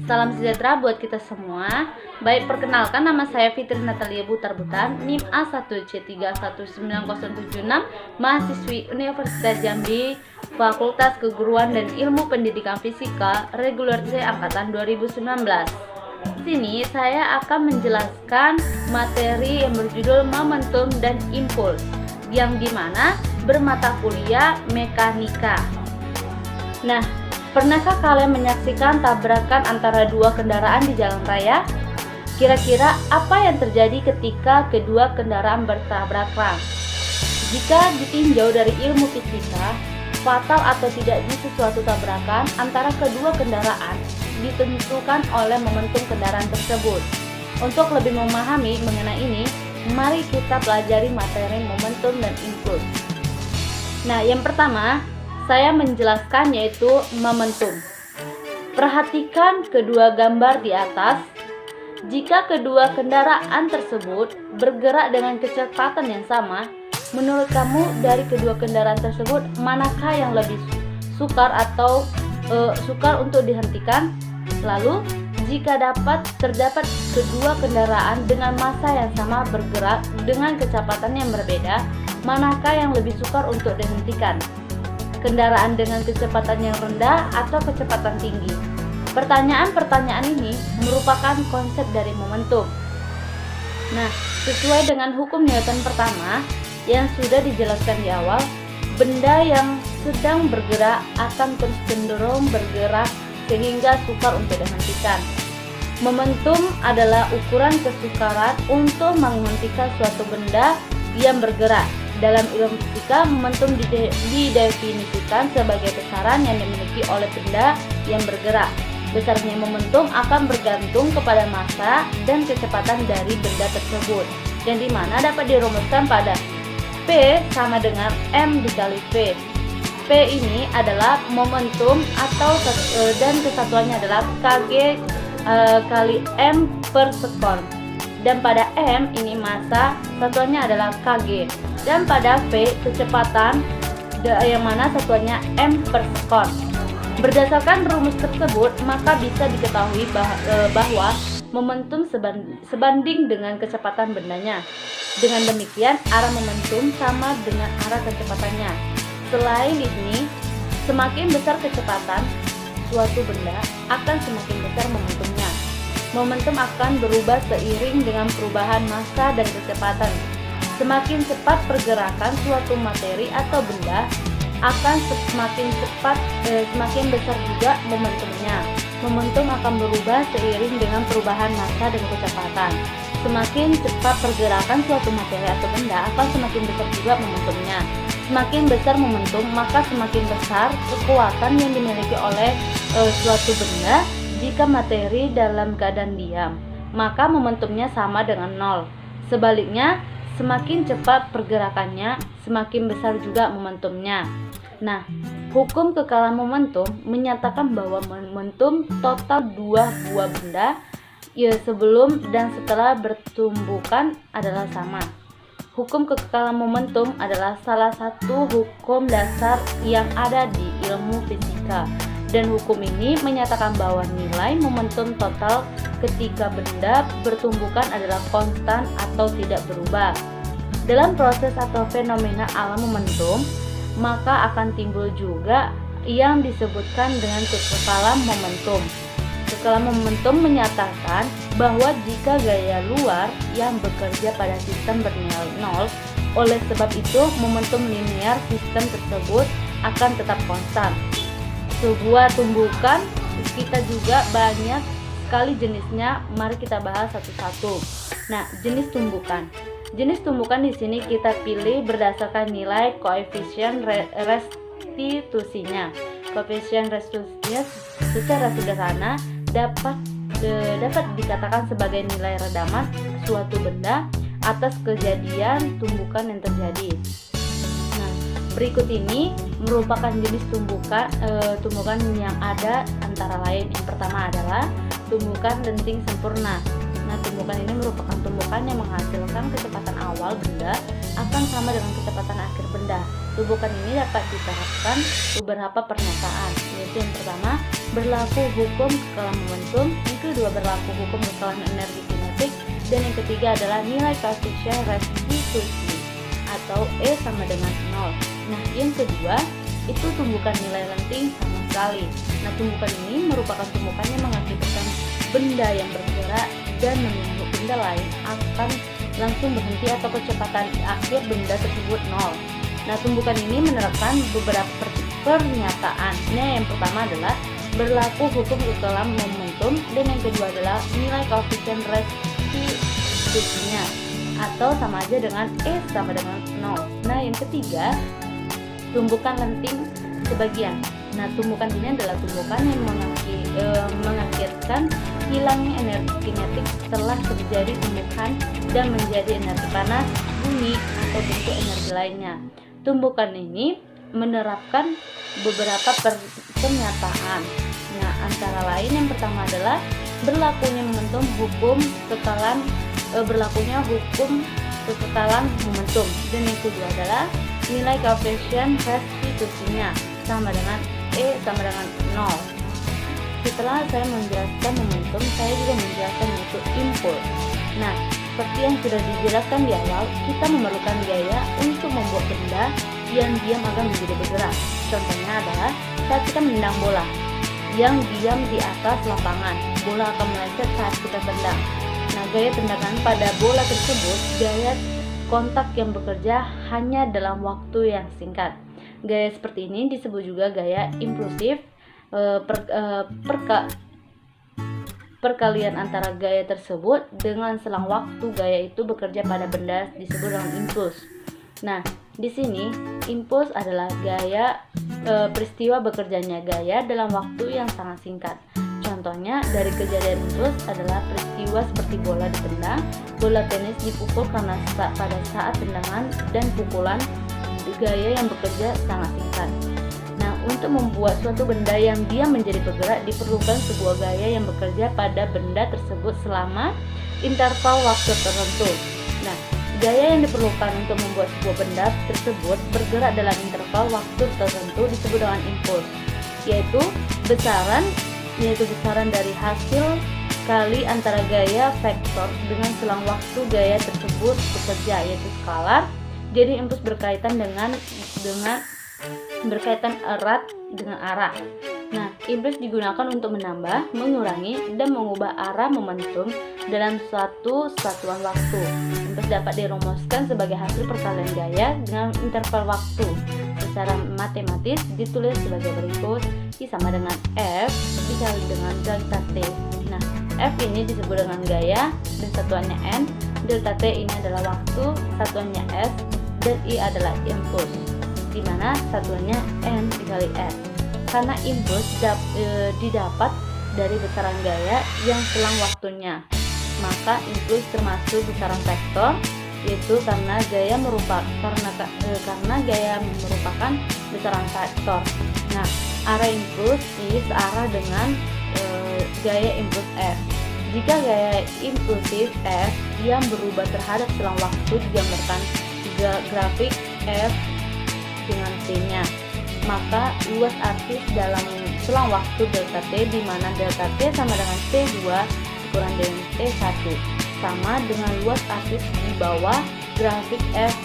Salam sejahtera buat kita semua. Baik, perkenalkan, nama saya Fitri Natalia Butar-Butan, NIM A1C319076, mahasiswi Universitas Jambi, Fakultas Keguruan dan Ilmu Pendidikan Fisika, reguler C angkatan 2019. Di sini saya akan menjelaskan materi yang berjudul Momentum dan Impuls, yang dimana bermata kuliah mekanika. Nah, pernahkah kalian menyaksikan tabrakan antara dua kendaraan di jalan raya? Kira-kira apa yang terjadi ketika kedua kendaraan bertabrakan? Jika ditinjau dari ilmu fisika, fatal atau tidaknya suatu tabrakan antara kedua kendaraan ditentukan oleh momentum kendaraan tersebut. Untuk lebih memahami mengenai ini, mari kita pelajari materi momentum dan impuls. Nah, yang pertama saya menjelaskan yaitu momentum. Perhatikan kedua gambar di atas. Jika kedua kendaraan tersebut bergerak dengan kecepatan yang sama, menurut kamu dari kedua kendaraan tersebut manakah yang lebih sukar untuk dihentikan? Lalu, jika terdapat kedua kendaraan dengan massa yang sama bergerak dengan kecepatan yang berbeda, manakah yang lebih sukar untuk dihentikan? Kendaraan dengan kecepatan yang rendah atau kecepatan tinggi? Pertanyaan-pertanyaan ini merupakan konsep dari momentum. Nah, sesuai dengan hukum Newton pertama yang sudah dijelaskan di awal, benda yang sedang bergerak akan terus cenderung bergerak sehingga sukar untuk dihentikan. Momentum adalah ukuran kesukaran untuk menghentikan suatu benda yang bergerak. Dalam ilmu fisika, momentum didefinisikan sebagai besaran yang dimiliki oleh benda yang bergerak. Besarnya momentum akan bergantung kepada massa dan kecepatan dari benda tersebut, yang dimana dapat dirumuskan pada P sama dengan M dikali V. P ini adalah momentum dan kesatuannya adalah kg kali M per sekon. Dan pada M ini massa, satuannya adalah kg. Dan pada V kecepatan, yang mana satuannya M per sekon. Berdasarkan rumus tersebut, maka bisa diketahui bahwa momentum sebanding dengan kecepatan bendanya. Dengan demikian, arah momentum sama dengan arah kecepatannya. Selain ini, semakin besar kecepatan suatu benda, akan semakin besar momentumnya. Momentum akan berubah seiring dengan perubahan massa dan kecepatan. Semakin cepat pergerakan suatu materi atau benda, akan semakin besar juga momentumnya. Momentum akan berubah seiring dengan perubahan massa dan kecepatan. Semakin cepat pergerakan suatu materi atau benda, akan semakin besar juga momentumnya. Semakin besar momentum, maka semakin besar kekuatan yang dimiliki oleh suatu benda. Jika materi dalam keadaan diam, maka momentumnya sama dengan 0. Sebaliknya, semakin cepat pergerakannya, semakin besar juga momentumnya. Nah, hukum kekalahan momentum menyatakan bahwa momentum total dua buah benda sebelum dan setelah bertumbukan adalah sama. Hukum kekekalan momentum adalah salah satu hukum dasar yang ada di ilmu fisika. Dan hukum ini menyatakan bahwa nilai momentum total ketika benda bertumbukan adalah konstan atau tidak berubah. Dalam proses atau fenomena alam momentum, maka akan timbul juga yang disebutkan dengan kekekalan momentum. Kekekalan momentum menyatakan bahwa jika gaya luar yang bekerja pada sistem bernilai 0, oleh sebab itu momentum linear sistem tersebut akan tetap konstan. Sebuah tumbukan kita juga banyak sekali jenisnya, mari kita bahas satu-satu. Nah, jenis tumbukan. Jenis tumbukan di sini kita pilih berdasarkan nilai koefisien restitusinya. Koefisien restitusinya secara sederhana dapat dikatakan sebagai nilai redaman suatu benda atas kejadian tumbukan yang terjadi. Nah, berikut ini merupakan jenis tumbukan yang ada antara lain. Yang pertama adalah tumbukan lenting sempurna. Nah, tumbukan ini merupakan tumbukan yang menghasilkan kecepatan awal benda akan sama dengan kecepatan akhir benda. tumbukan ini dapat diterapkan beberapa pernyataan, yaitu yang pertama, berlaku hukum kekalahan momentum, yang kedua berlaku hukum kekalahan energi kinetik, dan yang ketiga adalah nilai koefisien restitusi atau E sama dengan 0. Nah, yang kedua itu tumbukan nilai lenting sama sekali. Nah, tumbukan ini merupakan tumbukan yang mengakibatkan benda yang bergerak dan menunggu benda lain akan langsung berhenti atau kecepatan akhir benda tersebut 0. Nah, tumbukan ini menerapkan beberapa pernyataan. Nah, yang pertama adalah berlaku hukum kekalahan momentum, dan yang kedua adalah nilai koefisien restitusinya atau sama aja dengan E sama dengan 0. Nah, yang ketiga tumbukan lenting sebagian. Nah, tumbukan ini adalah tumbukan yang mengakibatkan hilangnya energi kinetik setelah terjadi tumbukan dan menjadi energi panas, bumi, atau bentuk energi lainnya. Tumbukan ini menerapkan beberapa pernyataan. Nah, antara lain yang pertama adalah berlakunya hukum kekekalan momentum, dan yang kedua adalah nilai koefisien restitusinya sama dengan E sama dengan 0. Setelah saya menjelaskan momentum, saya juga menjelaskan yaitu impuls. Nah, seperti yang sudah dijelaskan di awal, kita memerlukan gaya untuk membuat benda yang diam agar menjadi bergerak. Contohnya adalah saat kita menendang bola yang diam di atas lapangan, bola akan meleset saat kita tendang. Nah, gaya tendangan pada bola tersebut, gaya kontak yang bekerja hanya dalam waktu yang singkat. Gaya seperti ini disebut juga gaya impulsif. Perkalian antara gaya tersebut dengan selang waktu gaya itu bekerja pada benda disebut dengan impuls. Nah, di sini impuls adalah gaya peristiwa bekerjanya gaya dalam waktu yang sangat singkat. Contohnya dari kejadian impuls adalah peristiwa seperti bola ditendang, bola tenis dipukul karena pada saat tendangan dan pukulan gaya yang bekerja sangat singkat. Nah, untuk membuat suatu benda yang diam menjadi bergerak diperlukan sebuah gaya yang bekerja pada benda tersebut selama interval waktu tertentu. Nah, gaya yang diperlukan untuk membuat sebuah benda tersebut bergerak dalam interval waktu tertentu disebut dengan impuls, yaitu besaran dari hasil kali antara gaya vektor dengan selang waktu gaya tersebut bekerja, yaitu skalar. Jadi impuls berkaitan erat dengan arah. Nah, impuls digunakan untuk menambah, mengurangi, dan mengubah arah momentum dalam suatu satuan waktu. Impuls dapat dirumuskan sebagai hasil perkalian gaya dengan interval waktu. Secara matematis ditulis sebagai berikut: I sama dengan F dikali dengan delta T. Nah, F ini disebut dengan gaya dan satuannya N, delta T ini adalah waktu, satuannya S, dan I adalah impuls, di mana satuannya N dikali S. Karena impuls didapat dari besaran gaya yang selang waktunya, maka impuls termasuk besaran vektor, yaitu karena gaya merupakan besaran vektor. Nah, arah impuls I searah dengan gaya impuls F. Jika gaya impulsif F yang berubah terhadap selang waktu digambarkan grafik F dengan T-nya, maka luas aksis dalam selang waktu delta T, di mana delta T sama dengan T2 dikurang dengan T1, sama dengan luas aksis di bawah grafik F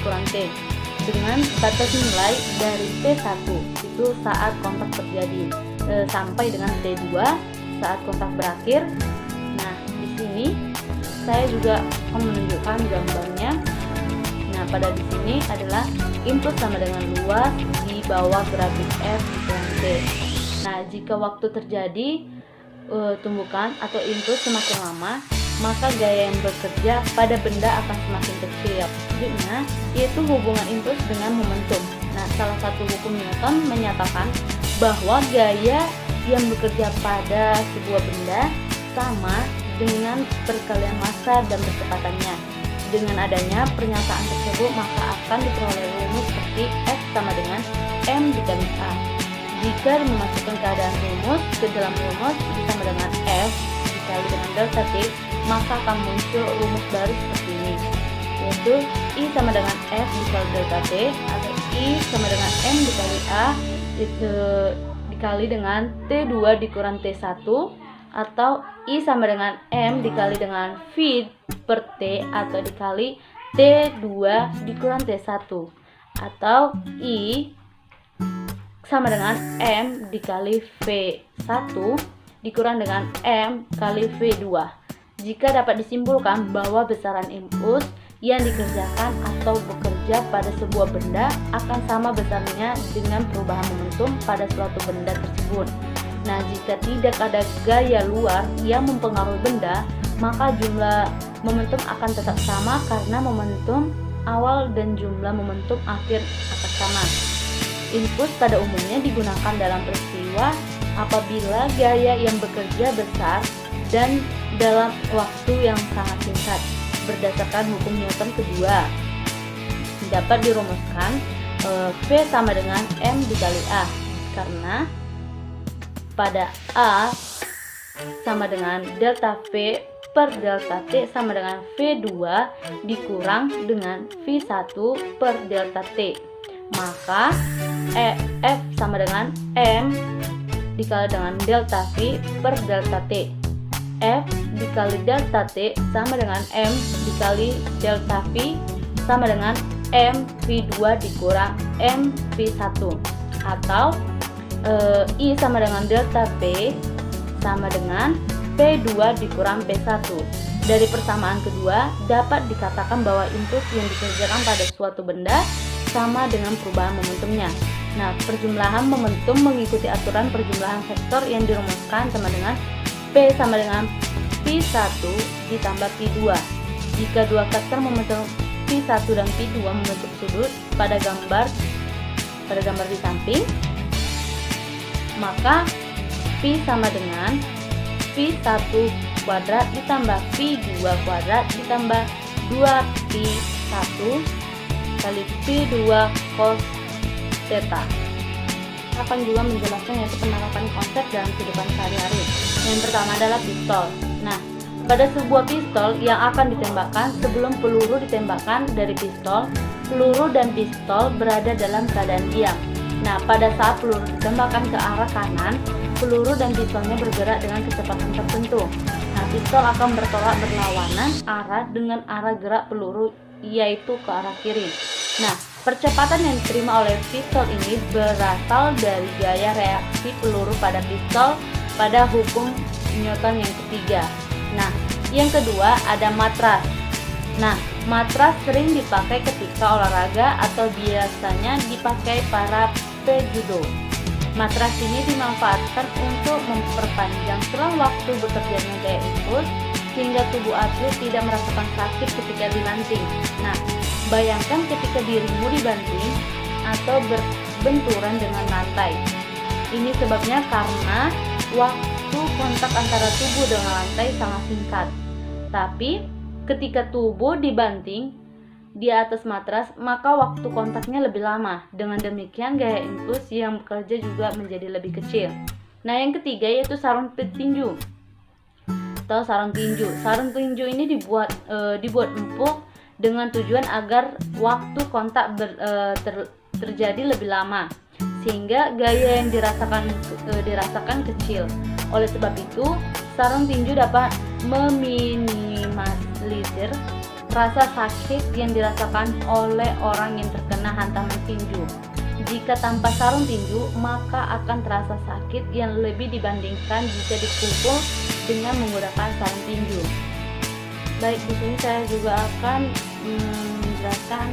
kurang T dengan batas nilai dari T1 itu saat kontak terjadi sampai dengan T2 saat kontak berakhir. Nah, di sini saya juga akan menunjukkan gambarnya. Nah, pada di sini adalah impuls sama dengan luas di bawah grafik F kurang T. Nah, jika waktu terjadi tumbukan atau impuls semakin lama, maka gaya yang bekerja pada benda akan semakin kecil. Selanjutnya, yaitu hubungan impuls dengan momentum. Nah, salah satu hukum Newton menyatakan bahwa gaya yang bekerja pada sebuah benda sama dengan perkalian massa dan kecepatannya. Dengan adanya pernyataan tersebut, maka akan diperoleh rumus seperti F sama dengan M dikali A. Jika memasukkan keadaan rumus ke dalam rumus I sama dengan F dikali dengan delta T, maka akan muncul rumus baru seperti ini, yaitu I sama dengan F dikali delta T atau I I sama dengan M dikali A itu dikali dengan T2 dikurang T1, atau I sama dengan M dikali dengan V per T atau dikali T2 dikurang T1, atau I sama dengan M dikali V1 dikurang dengan M kali V2. Jika dapat disimpulkan bahwa besaran impuls yang dikerjakan atau bekerja pada sebuah benda akan sama besarnya dengan perubahan momentum pada suatu benda tersebut. Nah, jika tidak ada gaya luar yang mempengaruhi benda, maka jumlah momentum akan tetap sama karena momentum awal dan jumlah momentum akhir akan sama. Impuls pada umumnya digunakan dalam peristiwa apabila gaya yang bekerja besar dan dalam waktu yang sangat singkat. Berdasarkan hukum Newton kedua, dapat dirumuskan V sama dengan M dikali A, karena pada A sama dengan delta V per delta T sama dengan V2 dikurang dengan V1 per delta T. Maka F sama dengan M dikali dengan delta V per delta T. F dikali delta T sama dengan M dikali delta V sama dengan M V2 dikurang M V1, atau I sama dengan delta P sama dengan P2 dikurang P1. Dari persamaan kedua dapat dikatakan bahwa impuls yang dikerjakan pada suatu benda sama dengan perubahan momentumnya. Nah, perjumlahan momentum mengikuti aturan perjumlahan vektor yang dirumuskan sama dengan P sama dengan P1 ditambah P2. Jika dua vektor momentum P1 dan P2 membentuk sudut pada gambar di samping, maka P sama dengan P1 kuadrat ditambah P2 kuadrat ditambah 2P1 kali P2 cos theta. Akan juga menjelaskan yaitu penerapan konsep dalam kehidupan sehari-hari. Yang pertama adalah pistol. Nah, pada sebuah pistol yang akan ditembakkan, sebelum peluru ditembakkan dari pistol, peluru dan pistol berada dalam keadaan diam. Nah, pada saat peluru ditembakkan ke arah kanan, peluru dan pistolnya bergerak dengan kecepatan tertentu. Nah, pistol akan bertolak berlawanan arah dengan arah gerak peluru, yaitu ke arah kiri. Nah, percepatan yang diterima oleh pistol ini berasal dari gaya reaksi peluru pada pistol pada hukum Newton yang ketiga. Nah, yang kedua ada matras. Nah, matras sering dipakai ketika olahraga atau biasanya dipakai para pejudo. Matras ini dimanfaatkan untuk memperpanjang selang waktu bekerjanya gaya impuls sehingga tubuh atlet tidak merasakan sakit ketika dibanting. Nah, bayangkan ketika dirimu dibanting atau berbenturan dengan lantai. Ini sebabnya karena waktu kontak antara tubuh dengan lantai sangat singkat. Tapi ketika tubuh dibanting di atas matras, maka waktu kontaknya lebih lama. Dengan demikian gaya impuls yang bekerja juga menjadi lebih kecil. Nah, yang ketiga yaitu sarung tinju atau sarung tinju. Sarung tinju ini dibuat empuk dengan tujuan agar waktu kontak terjadi lebih lama, sehingga gaya yang dirasakan kecil. Oleh sebab itu, sarung tinju dapat meminimalisir rasa sakit yang dirasakan oleh orang yang terkena hantaman tinju. Jika tanpa sarung tinju, maka akan terasa sakit yang lebih dibandingkan jika dipukul dengan menggunakan sarung tinju. Baik, di sini saya juga akan menjelaskan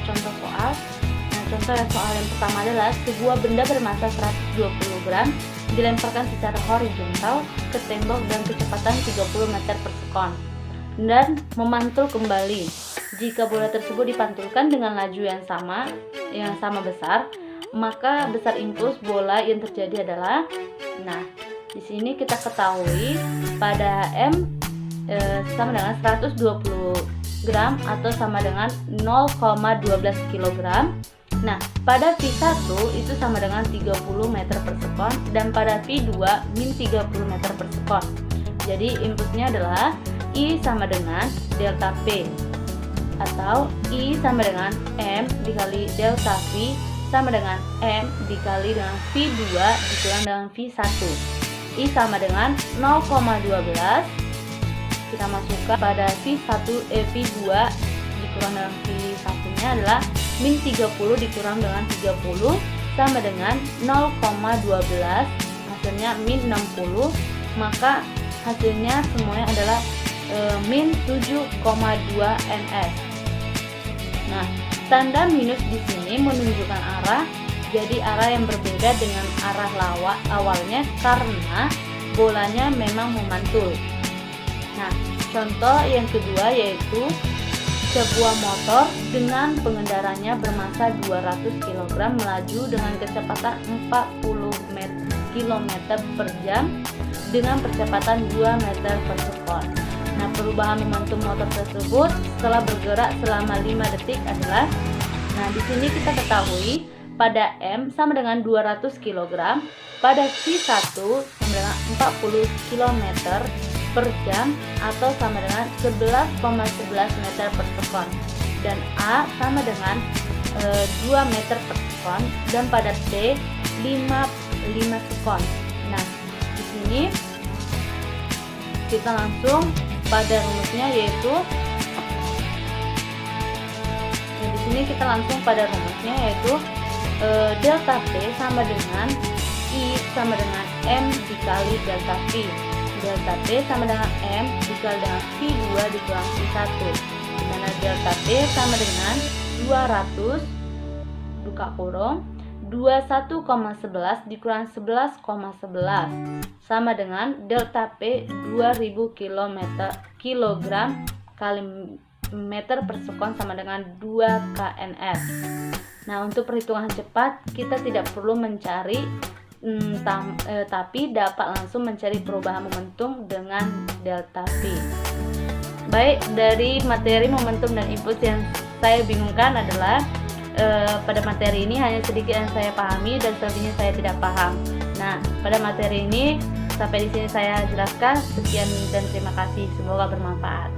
contoh soal. Nah, contoh soal yang pertama adalah sebuah benda bermassa 120 gram dilemparkan secara horizontal ke tembok dengan kecepatan 30 meter per sekon dan memantul kembali. Jika bola tersebut dipantulkan dengan laju yang sama besar, maka besar impuls bola yang terjadi adalah, nah, di sini kita ketahui pada M sama dengan 120 gram atau sama dengan 0,12 kg. Nah, pada V1 itu sama dengan 30 meter per sekon dan pada V2 min 30 meter per sekon. Jadi impulsnya adalah I sama dengan delta P. atau I sama dengan M dikali delta V sama dengan M dikali dengan V2 dikurang dengan V1. I sama dengan 0,12, kita masukkan pada V2 dikurang dengan V1 nya adalah min 30 dikurang dengan 30 sama dengan 0,12, hasilnya min 60, maka hasilnya semuanya adalah min 7,2 ns. Nah, tanda minus di sini menunjukkan arah, jadi arah yang berbeda dengan arah lawak awalnya karena bolanya memang memantul. Nah, contoh yang kedua yaitu sebuah motor dengan pengendaranya bermassa 200 kg melaju dengan kecepatan 40 km per jam dengan percepatan 2 meter per sekon. Nah, perubahan momentum motor tersebut setelah bergerak selama 5 detik adalah, nah di sini kita ketahui pada M sama dengan 200 kg, pada V1 sama dengan 40 km per jam atau sama dengan 11,11 meter per sekon, dan A sama dengan 2 meter per sekon, dan pada T 5 sekon. Nah, di sini kita langsung pada rumusnya yaitu delta T sama dengan I sama dengan M dikali delta V. Delta T sama dengan M dikali dengan V2 dikurang V1, dimana delta T sama dengan 200 buka kurung 21,11 dikurang 11,11 sama dengan delta P 2000 kg kali meter per sekon sama dengan 2 kNF. Nah, untuk perhitungan cepat kita tidak perlu mencari tapi dapat langsung mencari perubahan momentum dengan delta P. Baik, dari materi momentum dan impuls yang saya bingungkan adalah pada materi ini hanya sedikit yang saya pahami dan selebihnya saya tidak paham. Nah, pada materi ini sampai di sini saya jelaskan. Sekian dan terima kasih. Semoga bermanfaat.